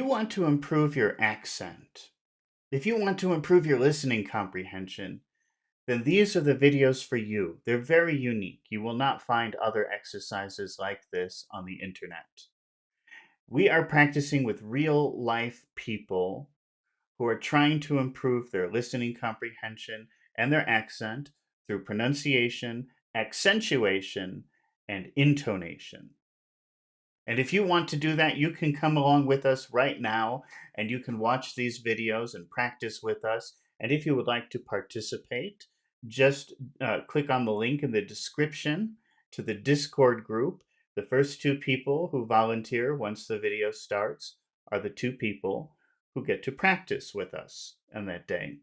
you want to improve your accent, if you want to improve your listening comprehension, then these are the videos for you. They're very unique. You will not find other exercises like this on the internet. We are practicing with real life people who are trying to improve their listening comprehension and their accent through pronunciation, accentuation, and intonation. And if you want to do that, you can come along with us right now and you can watch these videos and practice with us. And if you would like to participate, just click on the link in the description to the Discord group. The first two people who volunteer once the video starts are the two people who get to practice with us on that day.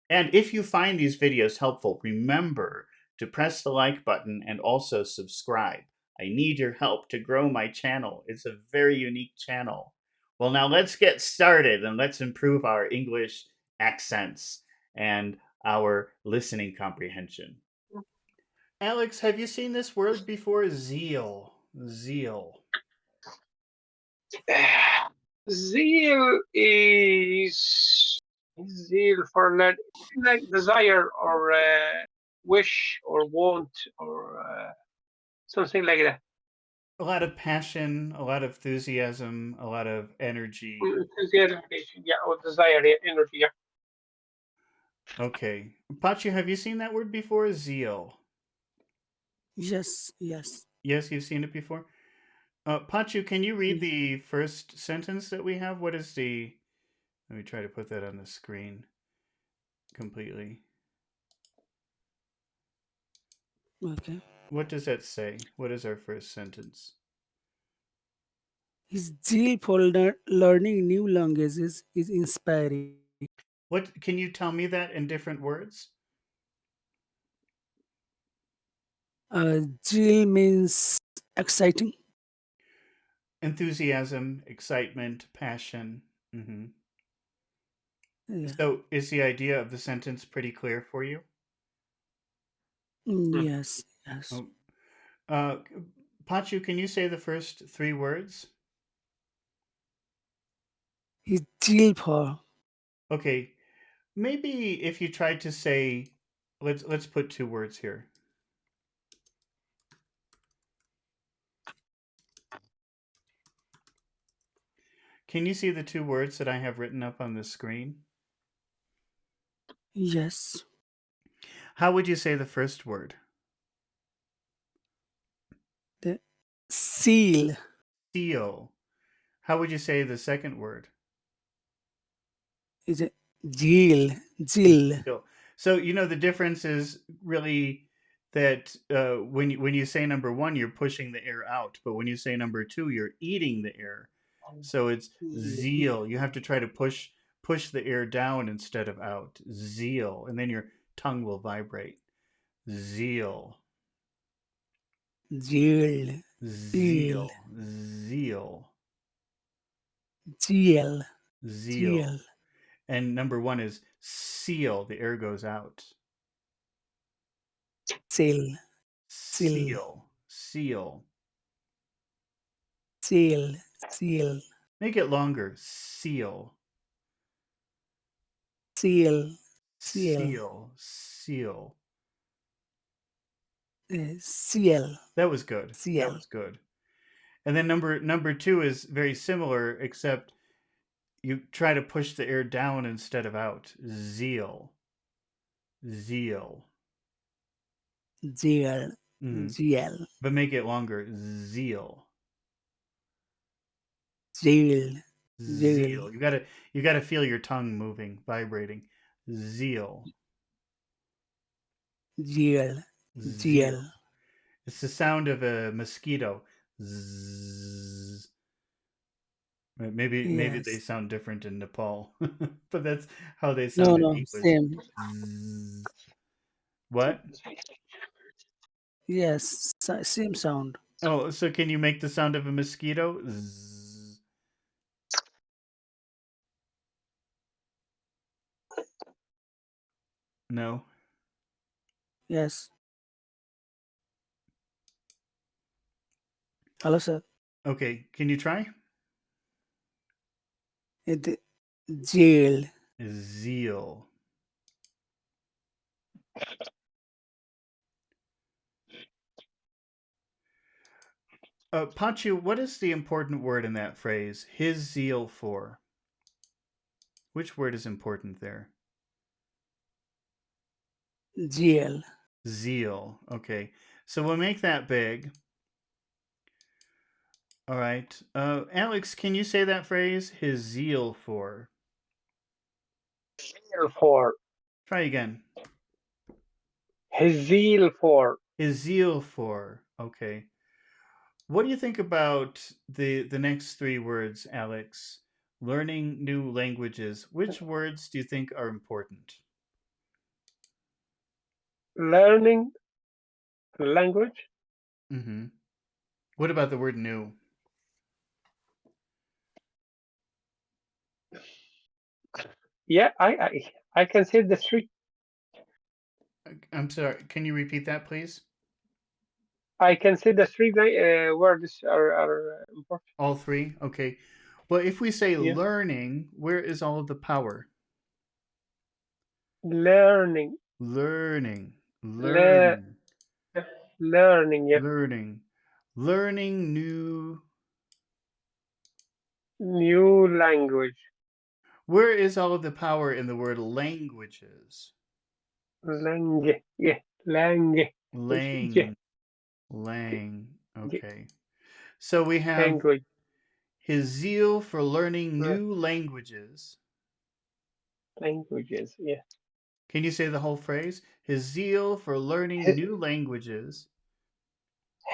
And if you find these videos helpful, remember to press the like button and also subscribe. I need your help to grow my channel. It's a very unique channel. Well, now let's get started and let's improve our English accents and our listening comprehension. Alex, have you seen this word before? Zeal. Zeal. Zeal is zeal for like desire or wish or want or something like that. A lot of passion, a lot of enthusiasm, a lot of energy. Enthusiasm, yeah, or desire, yeah, energy, yeah. Okay. Pachu, have you seen that word before? Zeal. Yes, yes. Yes, you've seen it before? Pachu, can you read Yeah. the first sentence that we have? What is the. Let me try to put that on the screen completely. Okay. What does that say? What is our first sentence? His zeal for learning new languages is inspiring. What can you tell me that in different words? Zeal means exciting. Enthusiasm, excitement, passion. Hmm. Yeah. So, is the idea of the sentence pretty clear for you? Yes, yes. Oh, uh, Pachu, can you say the first three words? His zeal for. Okay, maybe if you tried to say, let's put two words here. Can you see the two words that I have written up on the screen? Yes. How would you say the first word? The seal Seal. How would you say the second word? is a zeal. Zeal. Seal. So you know the difference is really that when you say number one, you're pushing the air out, but when you say number two, you're eating the air. So it's zeal. You have to try to push the air down instead of out. Zeal, and then your tongue will vibrate. Zeal. Zeal. Zeal. Zeal. Zeal. Zeal. Zeal. Zeal. And number one is seal. The air goes out. Seal. Seal. Seal. Seal. Seal. Seal. Make it longer. Seal. Seal. Seal. Seal. Seal. Seal. That was good. That Seal. was good. And then number two is very similar, except you try to push the air down instead of out. Zeal. Zeal. Zeal. Mhm. Zeal. But make it longer. Zeal. Zeal. Zeal. Zeal. You gotta feel your tongue moving, vibrating. Zeal. Zeal. Zeal. Zeal. It's the sound of a mosquito. Zzz. Maybe they Yes. sound different in Nepal, but that's how they No, sound in no, English. same. Zzz. What? Yes, same sound. Oh, so can you make the sound of a mosquito? Zzz. No. Yes. Hello, sir. Okay, can you try? The jail. Zeal. Pachu, what is the important word in that phrase? His zeal for. Which word is important there? Jail. Zeal. Okay. So we'll make that big. All right. Alex, can you say that phrase? His zeal for. Zeal for. Try again. His zeal for. His zeal for. Okay. What do you think about the next three words, Alex? Learning new languages. Which words do you think are important? Learning language. Mm-hmm. What about the word new? Yeah, I can say the three. I'm sorry. Can you repeat that, please? I can say the three words are important. All three? Okay. Well, if we say Yeah. learning, where is all of the power? Learning. Learning. Le Learning. learning. Yeah. Learning. Learning new. New language. Where is all of the power in the word languages? Langue. Yeah. Langue. Yeah. Lang. Lang. Okay. So we have Language. his zeal for learning Le- new languages. Languages. Yeah. Can you say the whole phrase? His zeal for learning His, new languages.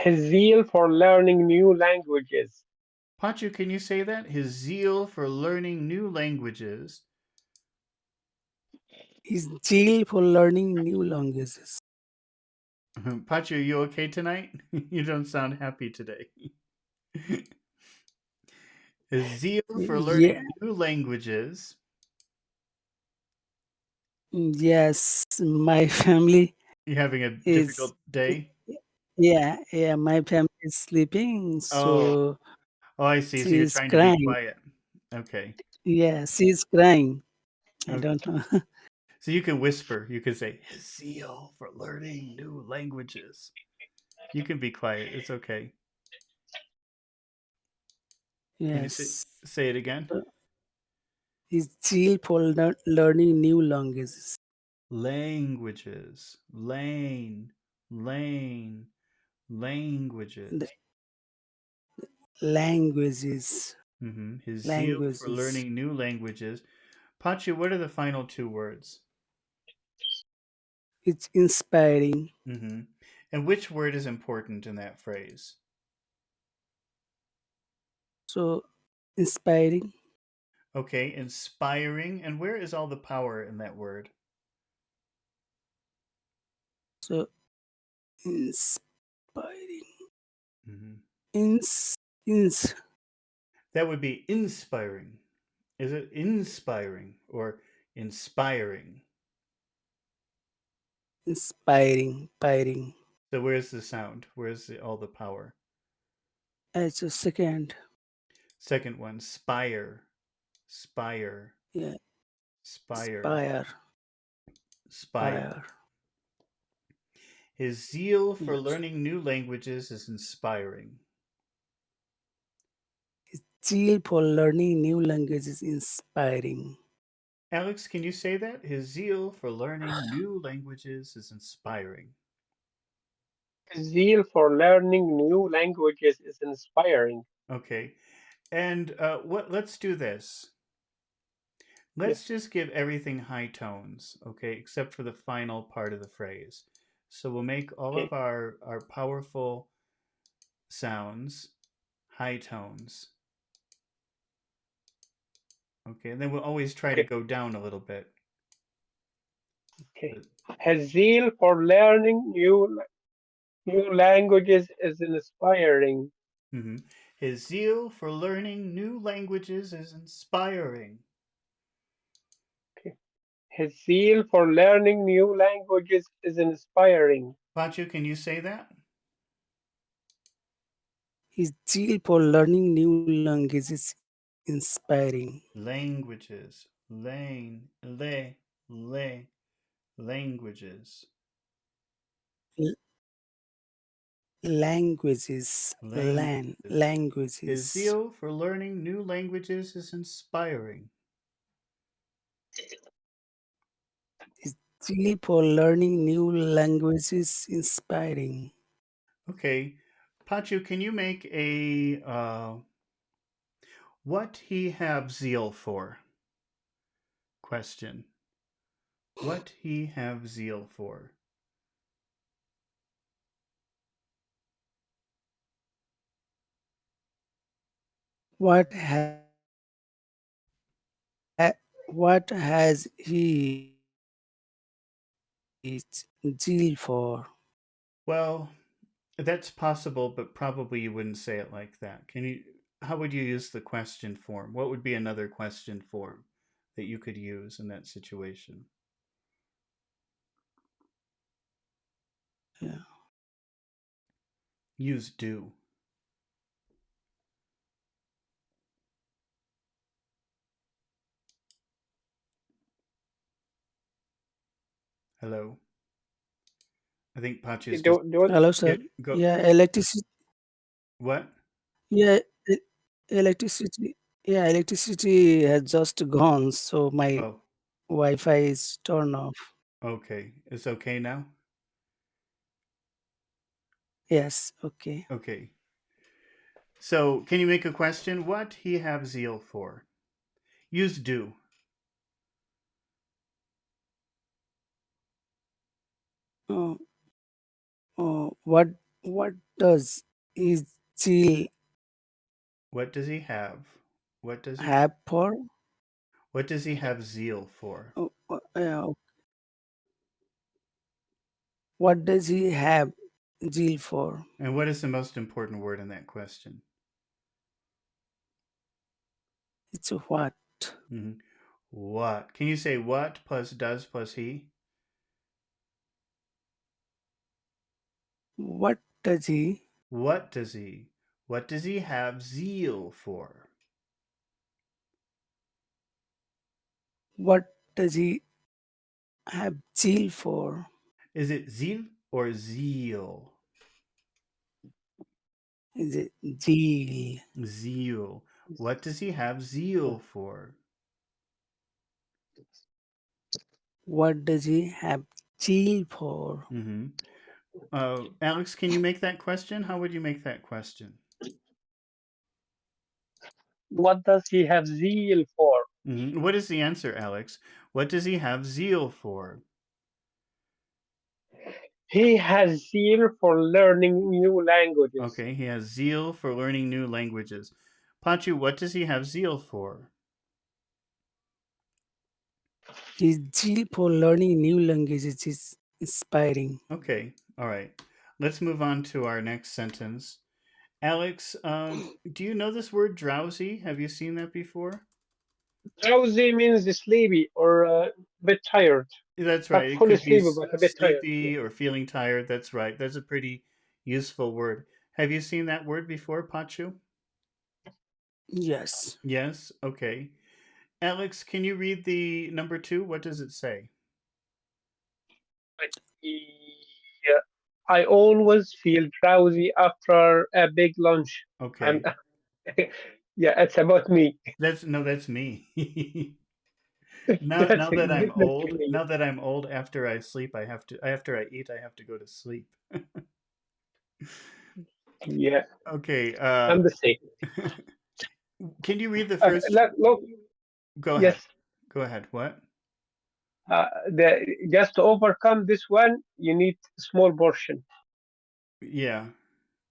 his zeal for learning new languages. Pachu, can you say that? His zeal for learning new languages. His jail for learning new languages. Pachu, are you okay tonight? You don't sound happy today. His zeal for Yeah. learning new languages. Yes. My family You having a is. difficult day? Yeah. Yeah. My family is sleeping, Oh, so oh, I see. So she you're is trying to be crying. quiet. Okay, Yeah. She is crying. I okay. don't know. So you can whisper. You can say his zeal for learning new languages. You can be quiet. It's okay. Can you Yes. say it again? His zeal for learning new languages. Languages. Lane. Lane. The Languages. languages. His zeal for Languages. learning new languages. Pachi, what are the final two words? It's inspiring. hmm And which word is important in that phrase? So inspiring. Okay, inspiring. And where is all the power in that word? So inspiring. hmm Ins ins That would be inspiring. Is it inspiring or inspiring? inspiring. So where's the sound? Where's all the power? As a second. Second one, spire, spire, Yeah. spire, Spire. spire. Spire. His zeal for Yes. learning new languages is inspiring. His zeal for learning new languages is inspiring. Alex, can you say that? His zeal for learning new languages is inspiring. His zeal for learning new languages is inspiring. Okay. And what? Let's do this. Yeah. Let's just give everything high tones, okay, except for the final part of the phrase. So we'll make all Okay. of our powerful sounds high tones. Okay, and then we'll always try to Okay. go down a little bit. Okay. His zeal for learning new languages is inspiring. hmm His zeal for learning new languages is inspiring. Okay. His zeal for learning new languages is inspiring. Pachu, can you say that? His zeal for learning new languages inspiring. Languages. Languages. L- languages, Languages. His languages. zeal for learning new languages is inspiring. His zeal for learning new languages inspiring. Okay, Pachu, can you make a what he have zeal for question? What he have zeal for? What what has he zeal for? Well, that's possible, but probably you wouldn't say it like that. Can you? How would you use the question form? What would be another question form that you could use in that situation? Yeah. Use do. Hello. I think Pachu's just Don't Hello, sir. get go. Yeah, electricity. What? Yeah, electricity. Yeah, electricity has just gone, so my Oh, Wi-Fi is turned off. okay. It's okay now. Yes, okay. Okay. So, can you make a question? What he have zeal for? Use do. Uh, what does his zeal What does he have? What does he have for? what does he have zeal for? What does he have zeal for? And what is the most important word in that question? It's a what? Mhm. What? Can you say what plus does plus he? What does he? What does he? What does he have zeal for? What does he have zeal for? Is it zeal or zeal? Is it zeal? Zeal. What does he have zeal for? What does he have zeal for? Mm-hmm. Alex, can you make that question? How would you make that question? what does he have zeal for? What is the answer, Alex? What does he have zeal for? He has zeal for learning new languages. Okay, he has zeal for learning new languages. Pachu, what does he have zeal for? His zeal for learning new languages is inspiring. Okay, all right. Let's move on to our next sentence. Alex, do you know this word drowsy? Have you seen that before? Drowsy means sleepy or a bit tired. That's right. Not It fully could be sleepy, but a bit tired. Yeah. sleepy or feeling tired. That's right. That's a pretty useful word. Have you seen that word before, Pachu? Yes. Yes. Okay. Alex, can you read the number two? What does it say? Yeah. I always feel drowsy after a big lunch. I'm, Okay. yeah, it's about me. That's no, that's me. now, That's now that I'm definitely old, me. now that I'm old, after I sleep, I have to. After I eat, I have to go to sleep. Yeah, Okay. I'm the same. Can you read the first? Look, Go ahead. yes, Go ahead. What? just to overcome this one, you need small portion. Yeah.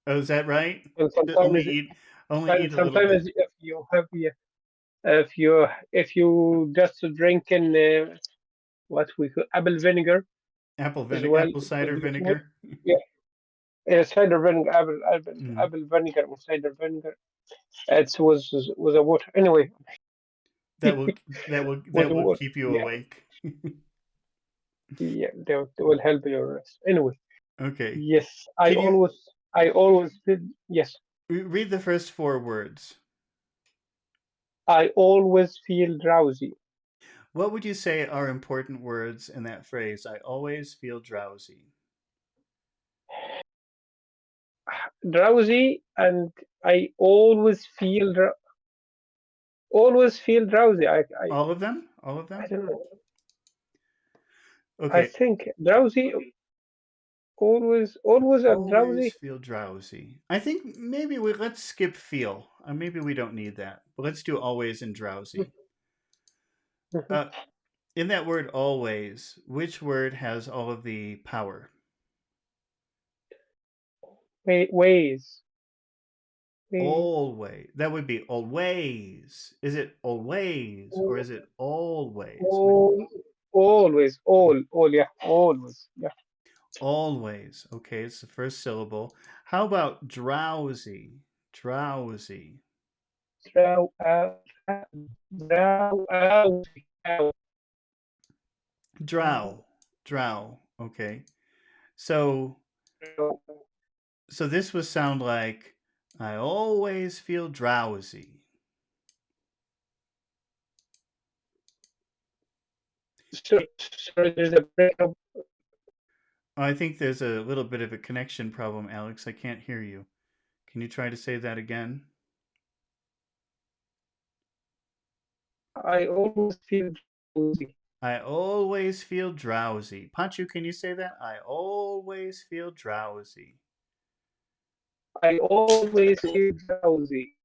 Oh, is that right? And Only sometimes, eat. Only eat a little bit. sometimes if you have, yeah, if you just drinking what we call apple vinegar as well Apple with cider your food, vinegar. yeah, cider vinegar, Mhm. apple vinegar, or cider vinegar. It was a water anyway. That will Was a water. keep you Yeah, awake. yeah, they will help your rest. Anyway, Okay. yes, Can you I always did. Yes, read the first four words? I always feel drowsy. What would you say are important words in that phrase? I always feel drowsy. Drowsy, and I always feel drowsy. All of them? All of I them? don't know. I Okay. think drowsy, always and Always drowsy. feel drowsy. I think maybe let's skip feel. Maybe we don't need that. But let's do always and drowsy. Uh, in that word always, which word has all of the power? Ways, ways, Always. That would be always. Is it always or is it always? all, always, all, yeah, always, yeah. Always. Okay, it's the first syllable. How about drowsy? Drowsy. Drowsy, Drow. Drow. Okay. So drow. so this would sound like I always feel drowsy. Sorry, there's a breakup. I think there's a little bit of a connection problem, Alex. I can't hear you. Can you try to say that again? I always feel drowsy. I always feel drowsy. Panchu, can you say that? I always feel drowsy. I always feel drowsy.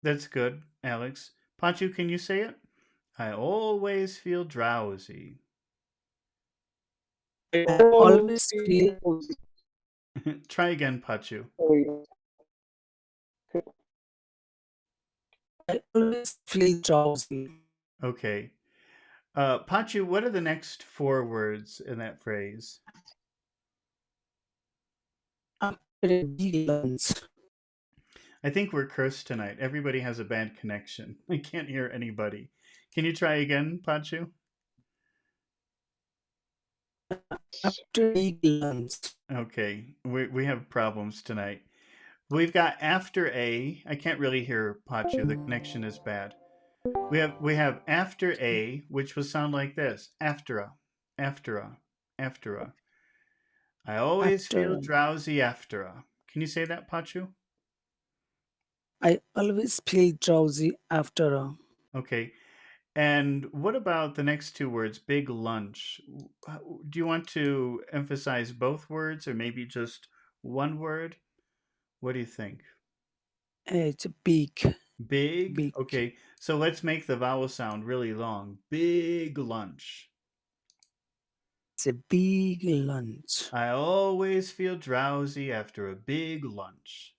That's good, Alex. Panchu, can you say it? I always feel drowsy. I I always always feel feel drowsy. Try again, Pachu. Oh, yeah. I always feel drowsy. Okay. Pachu, what are the next four words in that phrase? After a big lunch, I think we're cursed tonight. Everybody has a bad connection. I can't hear anybody. Can you try again, Pachu? after a big lunch, Okay, we have problems tonight. We've got after a. I can't really hear Pachu. The connection is bad. We have after a, which would sound like this: after a, after a, after a. I always feel after drowsy after a. Can you say that, Pachu? I always feel drowsy after a Okay. And what about the next two words, big lunch? Do you want to emphasize both words or maybe just one word? What do you think? it's a big, Big? big. Okay, so let's make the vowel sound really long. Big lunch. It's a big lunch. I always feel drowsy after a big lunch.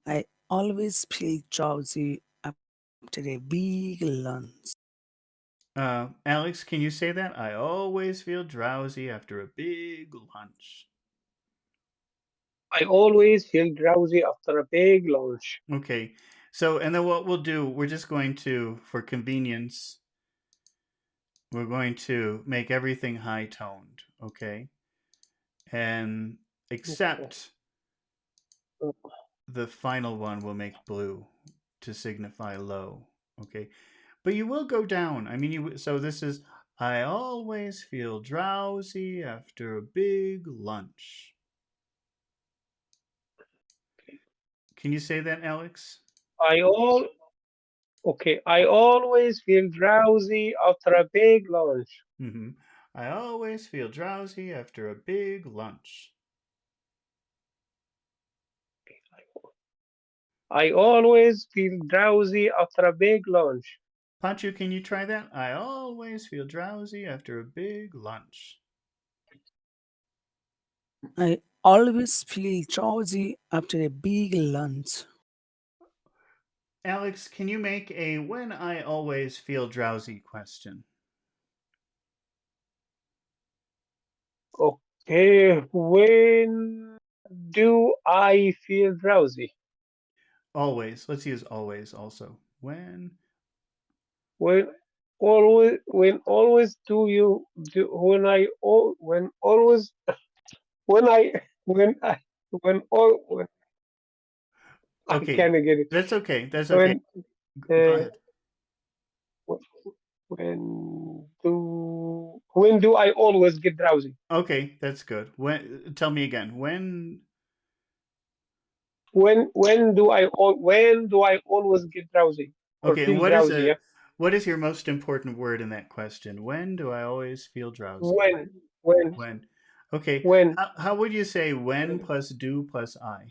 I always feel drowsy after a big lunch. Alex, can you say that? I always feel drowsy after a big lunch. I always feel drowsy after a big lunch. Okay, so and then what we'll do, we're just going to, for convenience, we're going to make everything high toned, okay? And Okay. except the final one will make blue to signify low, okay? But you will go down. I mean, so this is I always feel drowsy after a big lunch. Can you say that, Alex? I all okay. I always feel drowsy after a big lunch. Mm-hmm. I always feel drowsy after a big lunch. I always feel drowsy after a big lunch. Panchu, can you try that? I always feel drowsy after a big lunch. I always feel drowsy after a big lunch. Alex, can you make a when I always feel drowsy question? Okay, when do I feel drowsy? Always. Let's use always also. When When always do you do when I all when always when I when I when all when I Okay, can't get it. that's okay. That's okay. When Go Uh, ahead. wh- when do I always get drowsy? Okay, that's good. Tell me again. When do I always get drowsy or Okay, and feel drowsy? Yeah. what is your most important word in that question? When do I always feel drowsy? When when When. Okay, when how would you say when plus do plus I?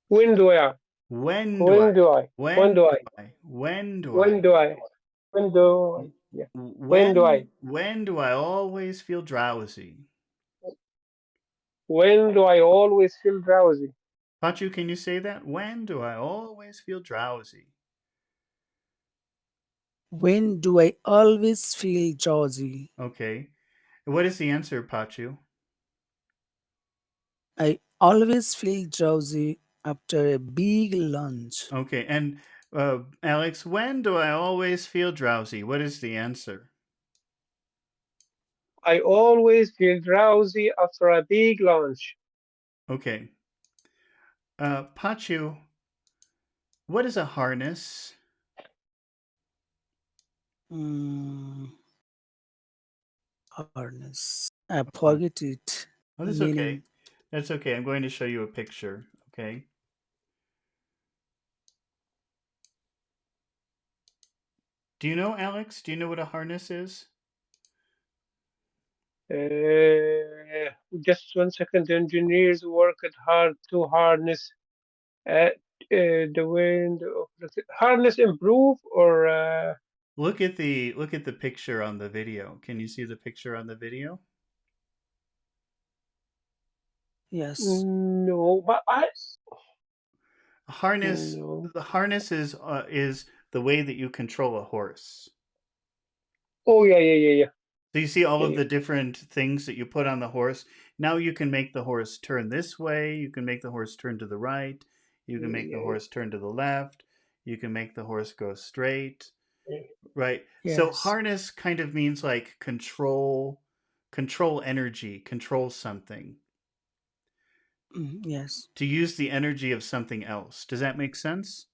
when do I When do I? when do I when When do do I I? When do I? when do I when do I yeah when do I When do I always feel drowsy? when do I always feel drowsy? Pachu, can you say that? When do I always feel drowsy? When do I always feel drowsy? Okay. What is the answer, Pachu? I always feel drowsy after a big lunch. Okay, and Alex, when do I always feel drowsy? What is the answer? I always feel drowsy after a big lunch. Okay. Pachu, what is a harness? Mm, harness. I A har- forget it. Oh, The that's okay. meaning. That's okay. I'm going to show you a picture. Okay. Do you know, Alex? Do you know what a harness is? Just 1 second. The engineers worked hard to harness the wind. Harness improve or Look at the picture on the video. Can you see the picture on the video? Yes. no? But I Harness. no. The harness is the way that you control a horse. Oh yeah, yeah, yeah, yeah, So you see all yeah, of yeah, the different things that you put on the horse. Now you can make the horse turn this way. You can make the horse turn to the right. You can make the yeah, horse turn to the left. You can make the horse go straight. yeah. Right. So Yes. harness kind of means like control energy, control something, Yes. to use the energy of something else. Does that make sense?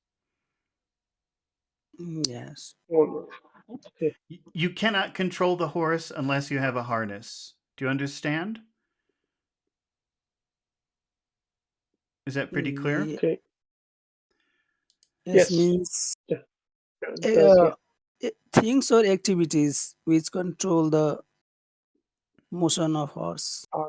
Yes. Oh, okay. You cannot control the horse unless you have a harness. Do you understand? Is that pretty clear? Ye- Okay. Yes Yes. means Yeah, it does. Yeah. things or activities which control the motion of horse. Uh,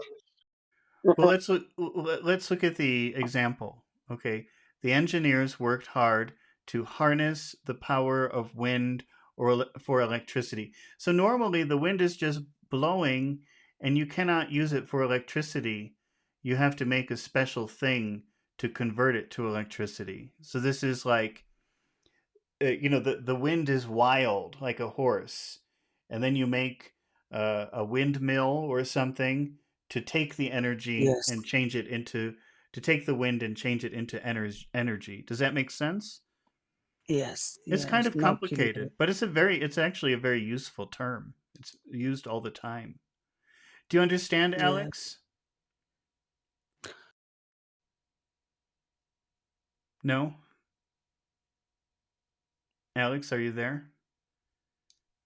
Well, mhm. let's look at the example. Okay. The engineers worked hard to harness the power of wind for electricity. So normally the wind is just blowing and you cannot use it for electricity. You have to make a special thing to convert it to electricity. So this is like the wind is wild like a horse, and then you make a windmill or something to take the energy Yes. and change it into to take the wind and change it into energy. Does that make sense? Yes. It's kind Yes. of Now clear. complicated, but it's actually a very useful term. It's used all the time. Do you understand, Yeah. Alex? No? Alex, are you there?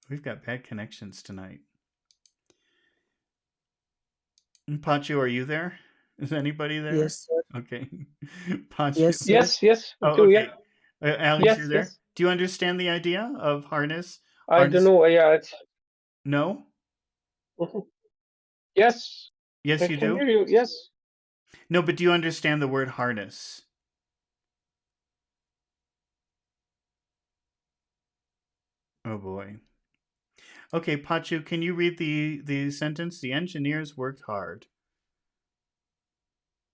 We've got bad connections tonight. Pacho, are you there? Is anybody there? Yes, sir. Okay. Pacho. Yes, sir. Yes. Yes. Oh, Me too. Yeah. okay. Alex, you're Yes. there? Yes. Do you understand the idea of harness? I don't Harness? know. Yeah. It's, No? mhm. Yes. I Yes, you can do? hear you. Yes. No, but do you understand the word harness? Oh boy. Okay, Pachu, can you read the sentence? The engineers worked hard.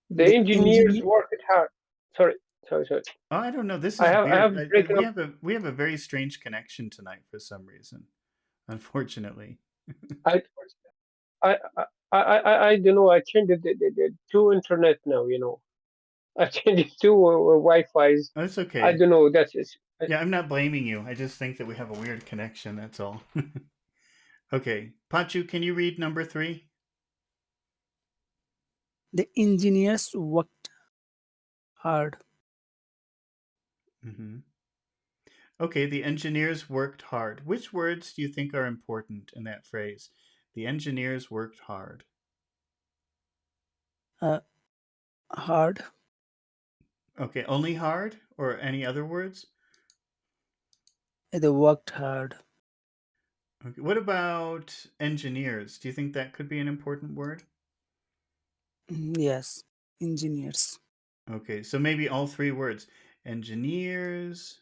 The The engineers engineer. worked hard. Sorry. Sorry. Sorry. Oh, I don't know. This I is have. I weird. have breaking up. We have a very strange connection tonight for some reason. Unfortunately. I. I. I don't know. I changed the to internet now. I changed it to Wi-Fi's. That's I okay. don't know. That's it. Yeah, I'm not blaming you. I just think that we have a weird connection. That's all. Okay, Pachu, can you read number 3? The engineers worked hard. Mm-hmm. Okay, the engineers worked hard. Which words do you think are important in that phrase? The engineers worked hard. Uh, hard. Okay, only hard or any other words? They worked hard. Okay. What about engineers? Do you think that could be an important word? Yes, engineers. Okay, so maybe all three words. Engineers.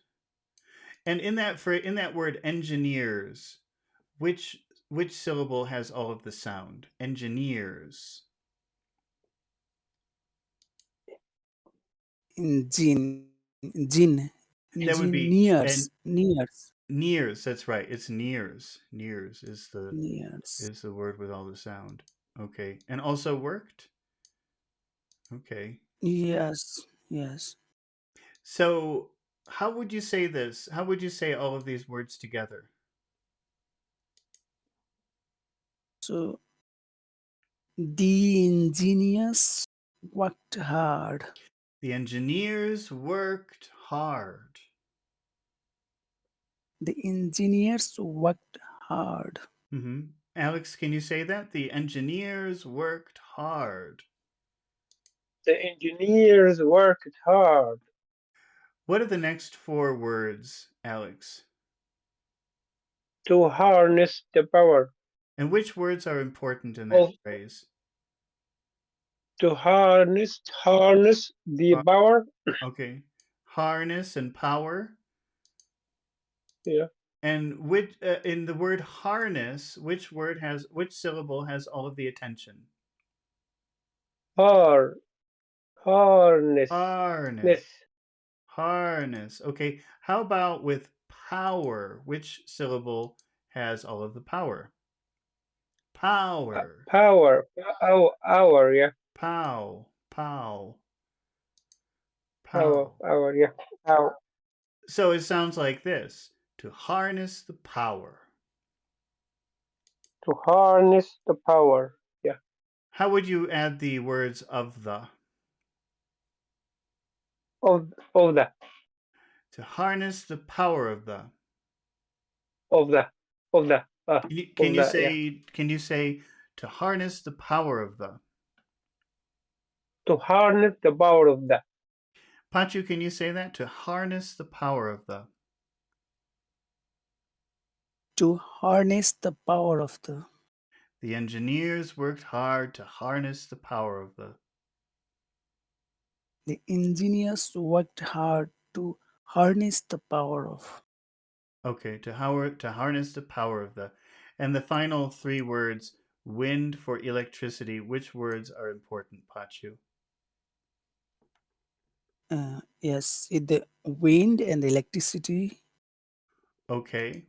And in that word engineers, which syllable has all of the sound? Engineers. Engine, That would be engineers, nears, nears. That's right. It's nears. Nears nears. is the word with all the sound. Okay. And also worked? Okay. Yes, yes. So, how would you say this? How would you say all of these words together? So the engineers worked hard. The engineers worked hard. The engineers worked hard. Mm-hmm. Alex, can you say that? The engineers worked hard. The engineers worked hard What are the next four words, Alex? to harness the power And which words are important in that of phrase? to harness the Har- power. Okay. Harness and power. Yeah, And which in the word harness, which syllable has all of the attention? har harness Harness. ness Harness. Okay. How about with power? Which syllable has all of the power? Power. power hour, yeah, Pow. Pow. power Pow. hour, yeah, power. So it sounds like this: to harness the power. To harness the power, yeah, How would you add the words of the? of the To harness the power of the. of the of the Can you yeah, say to harness the power of the? to harness the power of the Pachu, can you say that? To harness the power of the. To harness the power of the. The engineers worked hard to harness the power of the. The engineers worked hard to harness the power of. Okay, to harness the power of the. And the final three words, wind for electricity. Which words are important, Pachu? Yes, the wind and electricity. Okay.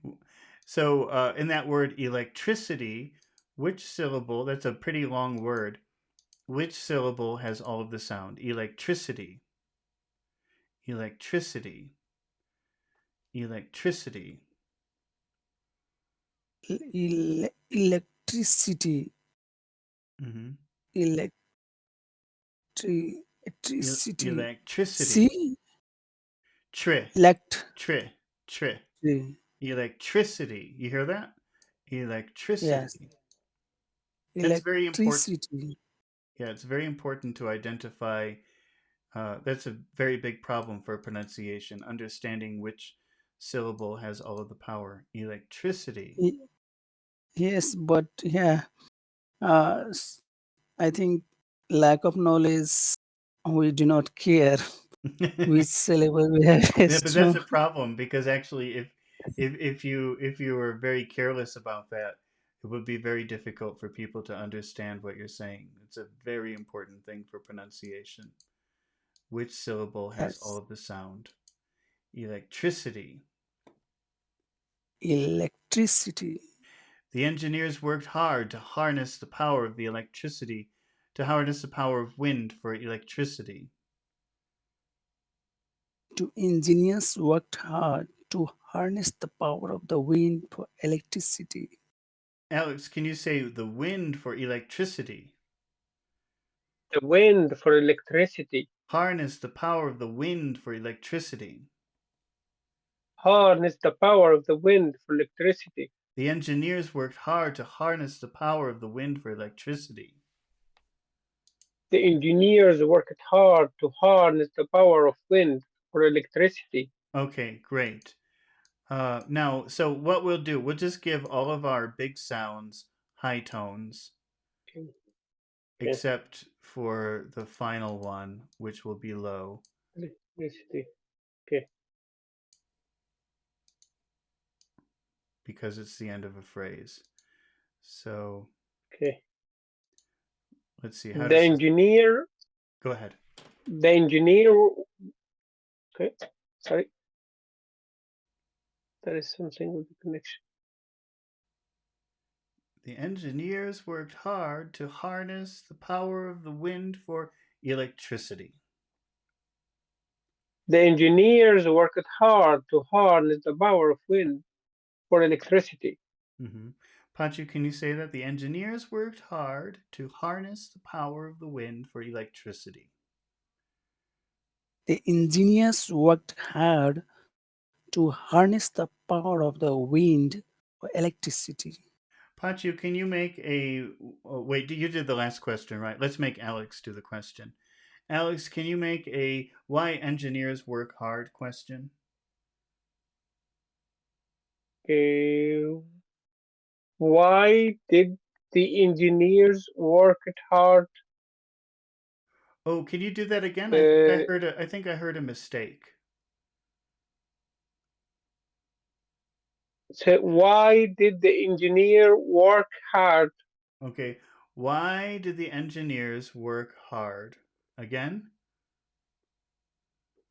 So in that word electricity, which syllable, that's a pretty long word, which syllable has all of the sound? Electricity, electricity, electricity. Electricity. Mm-hmm. Electricity. Electricity. See, Tri, elect. tri, tri. Electricity. You hear that? Yes, Electricity. That's very important. electricity. Yeah, it's very important to identify. That's a very big problem for pronunciation, understanding which syllable has all of the power. Electricity. Y- Yes, but yeah, uh, s- I think lack of knowledge, we do not care which syllable we have Yeah, is but that's true. a problem because actually, if you were very careless about that, it would be very difficult for people to understand what you're saying. It's a very important thing for pronunciation. Which syllable has all Yes, of the sound? Electricity. electricity. The engineers worked hard to harness the power of the electricity, to harness the power of wind for electricity. To engineers worked hard to harness the power of the wind for electricity. Alex, can you say the wind for electricity? the wind for electricity. Harness the power of the wind for electricity. harness the power of the wind for electricity. The engineers worked hard to harness the power of the wind for electricity. The engineers worked hard to harness the power of wind for electricity. Okay, great. Now, so what we'll do, we'll just give all of our big sounds high tones, Okay. Okay. except for the final one, which will be low. Electricity. Okay. Because it's the end of a phrase. So Okay. let's see. How The does this engineer. go ahead? The engineer. Okay. Sorry. There is something with the connection. The engineers worked hard to harness the power of the wind for electricity. The engineers worked hard to harness the power of wind for electricity. Mm-hmm. Pachu, can you say that? The engineers worked hard to harness the power of the wind for electricity. The engineers worked hard to harness the power of the wind for electricity. Pachu, can you make a wait? You did the last question, right? Let's make Alex do the question. Alex, can you make a why engineers work hard question? Okay. Why did the engineers work hard? Oh, can you do that again? Uh, I think I heard a mistake. so why did the engineer work hard? Okay. Why did the engineers work hard? Again?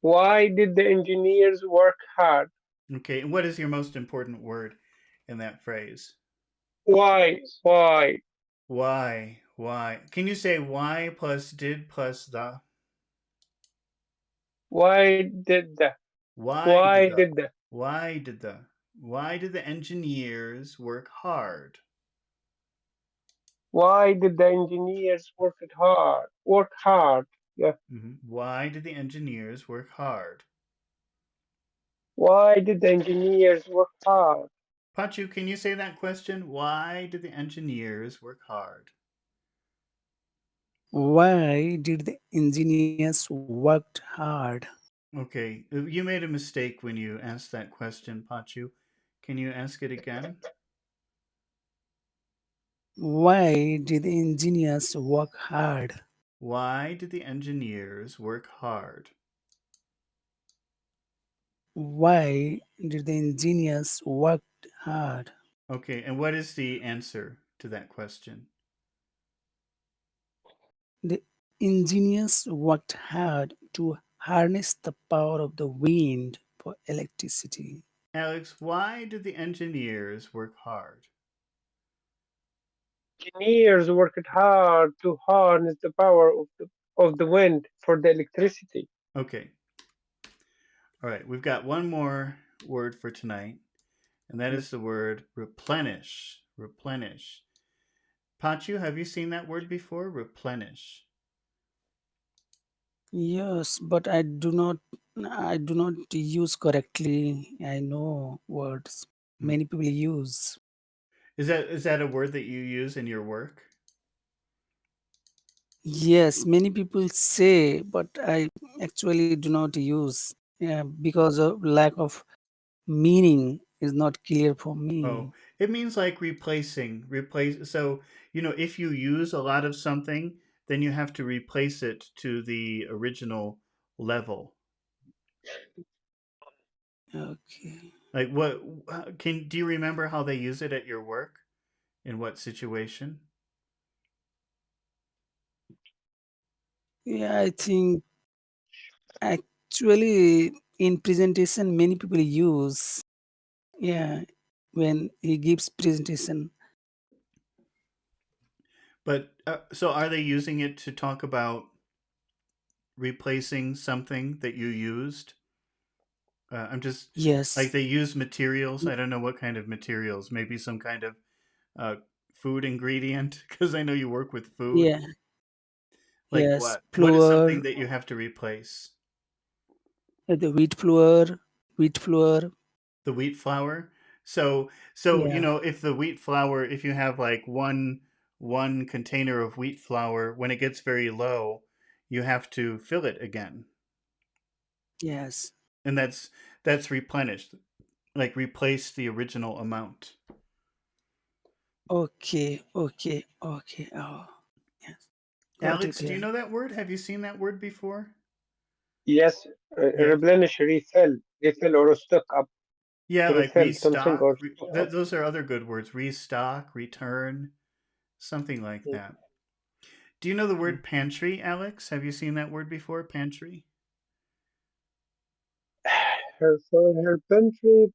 Why did the engineers work hard? Okay. And what is your most important word in that phrase? Why? Why? Why? Why? Can you say why plus did plus the? Why did the? Why did Why the? did the? Why did the? Why did the engineers work hard? Why did the engineers work it hard? Work hard. Yeah. Why did the engineers work hard? Why did the engineers work hard? Pachu, can you say that question? Why did the engineers work hard? Why did the engineers worked hard? Okay, you made a mistake when you asked that question, Pachu. Can you ask it again? Why did the engineers work hard? Why did the engineers work hard? Why did the engineers worked hard? Okay, and what is the answer to that question? The engineers worked hard to harness the power of the wind for electricity. Alex, why did the engineers work hard? Engineers worked hard to harness the power of the wind for the electricity. Okay, all right, we've got one more word for tonight, and that is the word replenish. Replenish. Pachu, have you seen that word before? Replenish. Yes, but I do not use correctly. I know words Hmm. many people use. Is that a word that you use in your work? Yes, many people say, but I actually do not use, because of lack of meaning is not clear for Oh, me. it means like replacing. Replace. So, if you use a lot of something, then you have to replace it to the original level. Okay. Like do you remember how they use it at your work? In what situation? Yeah, I think actually in presentation many people use, yeah, when he gives presentation. But so are they using it to talk about replacing something that you used? I'm just like Yes. they use materials. I don't know what kind of materials. Maybe some kind of uh, food ingredient because I know you work with food. Yeah. Like Yes. what? What is something Flour, that you have to replace? the wheat flour, The wheat flour. So Yeah. if the wheat flour, if you have like one container of wheat flour, when it gets very low, you have to fill it again, Yes. and that's replenished, like replace the original amount. Okay. Okay. Okay. Oh, yes. Got it. Alex, do you Yeah. know that word? Have you seen that word before? Yes, Yeah. replenish, refill or stock up, Yeah, to like refill something restock. or stock up. Those are other good words. Restock, return, something like Mm. that. Do you know the Mm. word pantry, Alex? Have you seen that word before? Pantry? Her pantry.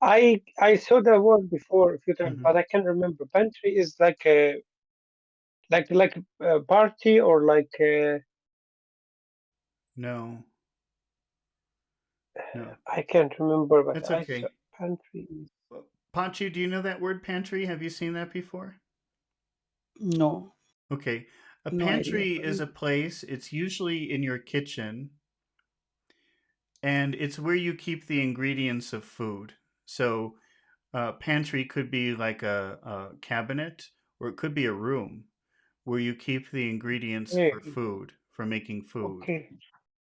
I saw that word before a few times, Hmm. but I can't remember. Pantry is like a party or like No, no. I can't remember, but That's I saw okay. pantry. Pachu, do you know that word pantry? Have you seen that before? No. Okay. A No idea. pantry is a place, it's usually in your kitchen, and it's where you keep the ingredients of food. So, pantry could be like a cabinet, or it could be a room where you keep the ingredients Yeah, for food, for making food. okay.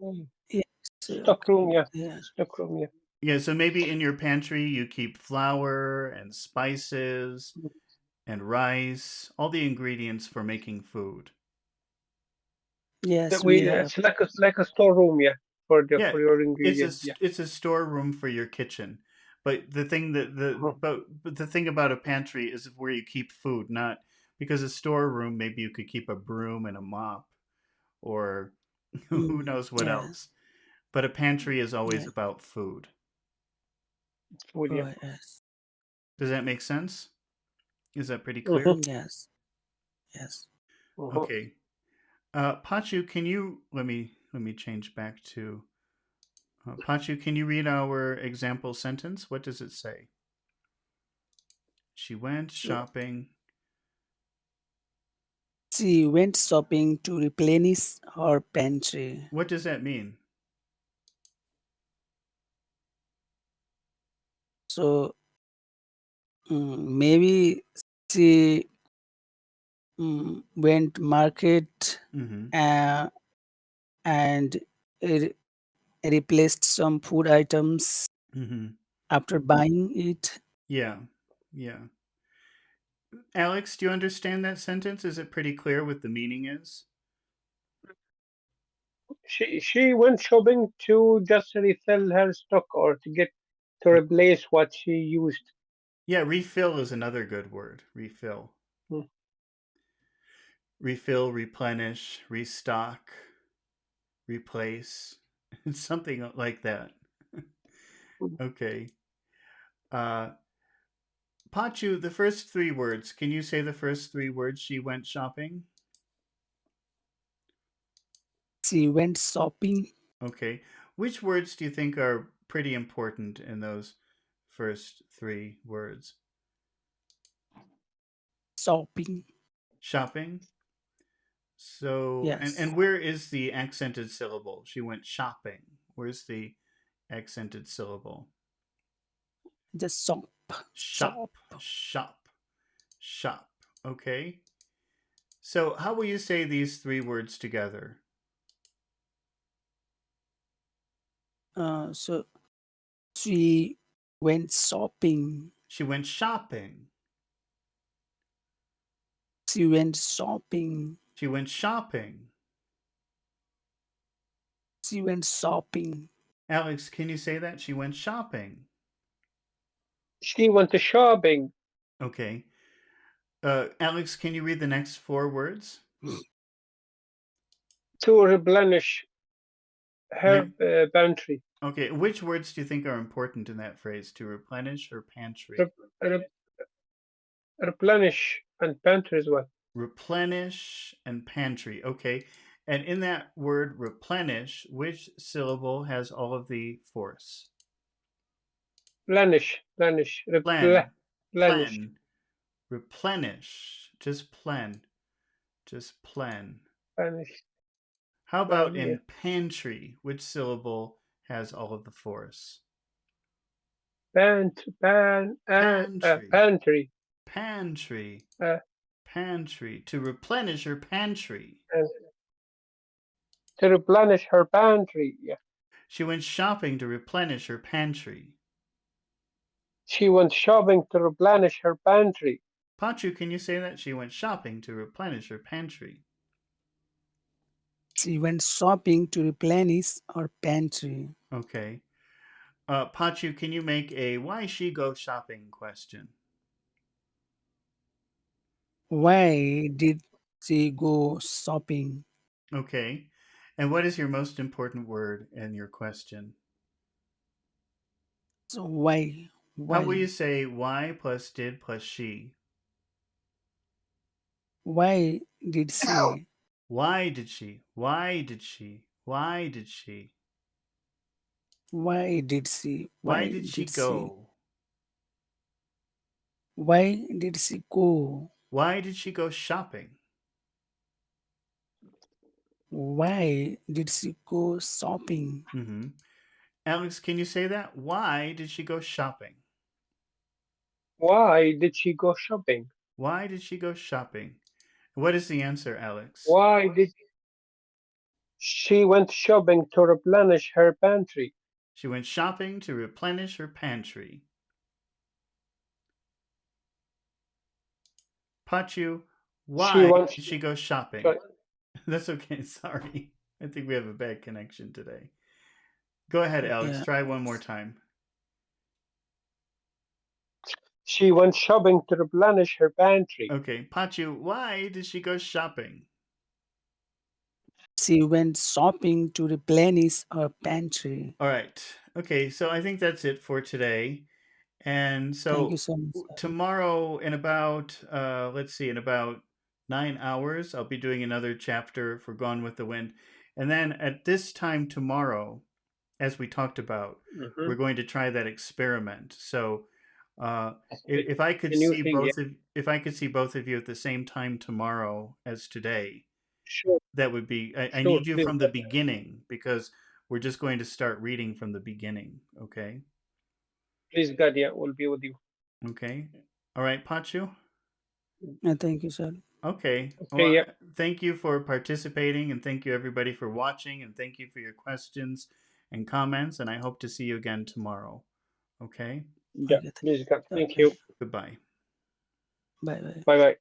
Mm. Yes. Stock Okay. room, yeah. Yeah. Stock room, yeah. Yeah, so maybe in your pantry you keep flour and spices Mm. and rice, all the ingredients for making food. That Yes. We we have. it's like a storeroom, yeah, for the Yeah, for your ingredient, yeah. it's a storeroom for your kitchen. But the thing that the Mhm. but the thing about a pantry is where you keep food, not because a storeroom maybe you could keep a broom and a mop or who Mm, knows what yeah. else. But a pantry is always Yeah. about food. Food, yeah. Oh, yes. Does that make sense? Is that pretty Mm-hmm. clear? Yes. Yes. Mm-hmm. Okay. Pachu, can you let me change back to Pachu, can you read our example sentence? What does it say? She went So shopping. she went shopping to replenish her pantry. What does that mean? So maybe she went market Mm-hmm. uh, and re- replaced some food items Mm-hmm. after buying it. Yeah. Yeah. Alex, do you understand that sentence? Is it pretty clear what the meaning is? She went shopping to just refill her stock or to Re- replace what she used. yeah, refill is another good word. Refill. Mm. Refill, replenish, restock, replace. It's something like that. Mm. Okay. Uh, Pachu, the first three words. Can you say the first three words? She went shopping. She went shopping, Okay. Which words do you think are pretty important in those first three words? shopping. Shopping. So, and Yes, where is the accented syllable? She went shopping. Where's the accented syllable? just shop, Shop, shop. shop, shop. Okay. So, how will you say these three words together? So she went shopping. She went shopping. She went shopping. She went shopping. She went shopping. Alex, can you say that? She went shopping. She went to shopping Okay. Alex, can you read the next four words? to replenish her Ne- pantry. okay. Which words do you think are important in that phrase? To replenish or pantry? Rep, rep, replenish and pantry as well. Replenish and pantry. Okay. And in that word replenish, which syllable has all of the force? Plenish, Plen. replenish, Plen. Replenish. Just plen. Just plen. plenish, How about plan, yeah. in pantry? Which syllable has all of the force? Pantry. Pantry. Pantry. Uh, Pantry. To replenish her pantry. and to replenish her pantry. Yeah. She went shopping to replenish her pantry. She went shopping to replenish her pantry. Pachu, can you say that? She went shopping to replenish her pantry. She went shopping to replenish her pantry. Okay. Pachu, can you make a why she go shopping question? Why did she go shopping? Okay. And what is your most important word in your question? So why? How will you Why? say why plus did plus she? Why did she? Why did she? Why did she? Why did she? Why did she? Why Why did she did she? go? Why did she go? Why did she go shopping? Why did she go shopping? Mm-hmm. Alex, can you say that? Why did she go shopping? Why did she go shopping? Why did she go shopping? What is the answer, Alex? Why did she went shopping to replenish her pantry? She went shopping to replenish her pantry. Pachu, She why went. did she go shopping? Sorry. That's okay, sorry. I think we have a bad connection today. Go ahead, Alex. Yeah. Try one more time. She went shopping to replenish her pantry. Okay, Pachu, why did she go shopping? She went shopping to replenish her pantry. All right. Okay, so I think that's it for today. And Thank you so so much, sir. tomorrow, in about, let's see, in about 9 hours, I'll be doing another chapter for Gone with the Wind. And then at this time tomorrow, as we talked about, we're Mhm. going to try that experiment. So uh, It's if I could a new see thing. Yeah. if I could see both of you at the same time tomorrow as today, Sure. that would be. I Sure. need you Please from the God. beginning because we're just going to start reading from the beginning. Okay. Please God. Yeah. We'll be with you. Okay. All right, Pachu. Thank you, sir. Okay. Okay. Well, Yeah. thank you for participating, and thank you everybody for watching, and thank you for your questions and comments. And I hope to see you again tomorrow. Okay. Yeah. Okay. Please God. Thank Okay. you. Goodbye. Bye bye. Bye bye.